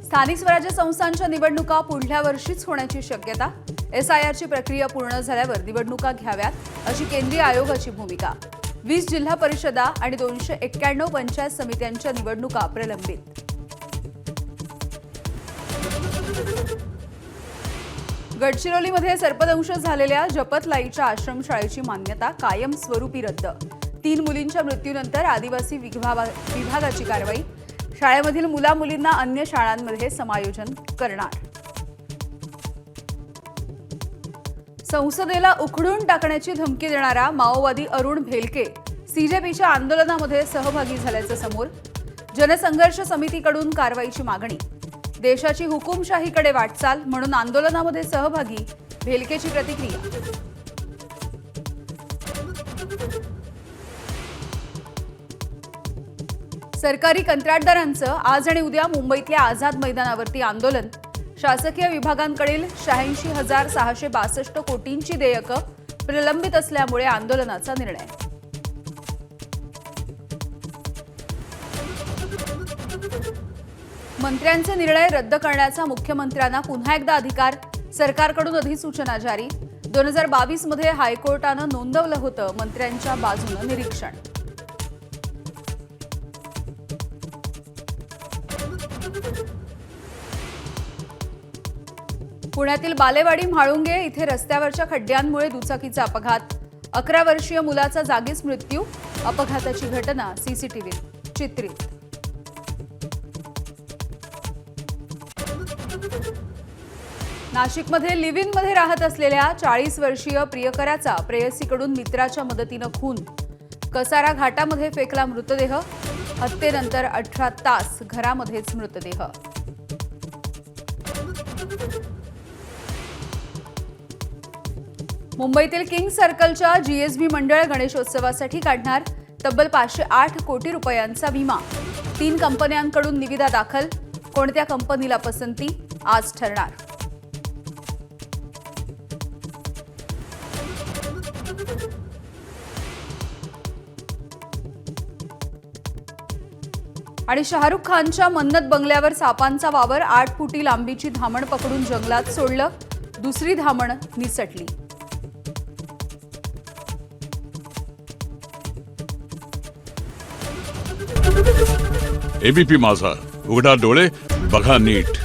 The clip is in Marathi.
स्थानिक स्वराज्य संस्थांच्या निवडणुका पुढल्या वर्षीच होण्याची शक्यता। SIRची प्रक्रिया पूर्ण झाल्यावर निवडणुका घ्याव्यात अशी केंद्रीय आयोगाची भूमिका। 20 जिल्हा परिषदा आणि 291 पंचायत समित्यांच्या निवडणुका प्रलंबित। गडचिरोलीमध्ये सर्पदंश झालेल्या जपतलाईच्या आश्रमशाळेची मान्यता कायमस्वरूपी रद्द। 3 मुलींच्या मृत्यूनंतर आदिवासी विभागाची कारवाई। शाळेमधील मुला-मुलींना अन्य शाळांमध्ये समायोजन करणार। संसदेला उखडून टाकण्याची धमकी देणारा माओवादी अरुण भेलके CJPच्या आंदोलनामध्ये सहभागी झाल्याचं समोर। जनसंघर्ष समितीकडून कारवाईची मागणी। देशाची हुकुमशाहीकडे वाटचाल म्हणून आंदोलनामध्ये सहभागी भेलकेची प्रतिक्रिया। सरकारी कंत्राटदारांचं आज आणि उद्या मुंबईतल्या आझाद मैदानावरती आंदोलन। शासकीय विभागांकडील 86,662 कोटींची देयकं प्रलंबित असल्यामुळे आंदोलनाचा निर्णय। मंत्र्यांचे निर्णय रद्द करण्याचा मुख्यमंत्र्यांना पुन्हा एकदा अधिकार। सरकारकडून अधिसूचना जारी। 2022 मध्ये हायकोर्टानं नोंदवलं होतं मंत्र्यांच्या बाजूनं निरीक्षण। पुण्यातील बालेवाडी म्हाळुंगे इथे रस्त्यावरच्या खड्ड्यांमुळे दुचाकीचा अपघात। 11 वर्षीय मुलाचा जागीच मृत्यू। अपघाताची घटना CCTVत चित्रित। नाशिकमध्ये लिव्ह इनमध्ये राहत असलेल्या 40 वर्षीय प्रियकराचा प्रेयसीकडून मित्राच्या मदतीनं खून। कसारा घाटामध्ये फेकला मृतदेह। हत्येनंतर 18 तास घरामध्येच मृतदेह। मुंबईतील किंग सर्कलच्या GSB मंडळ गणेशोत्सवासाठी काढणार तब्बल 508 कोटी रुपयांचा विमा। 3 कंपन्यांकडून निविदा दाखल। कोणत्या कंपनीला पसंती आज ठरणार। आणि शाहरुख खानच्या मन्नत बंगल्यावर सापांचा वावर। 8 फुटी लांबीची धामण पकडून जंगलात सोडलं। दुसरी धामण निसटली। ABP माझा, उघडा डोळे बघा नीट।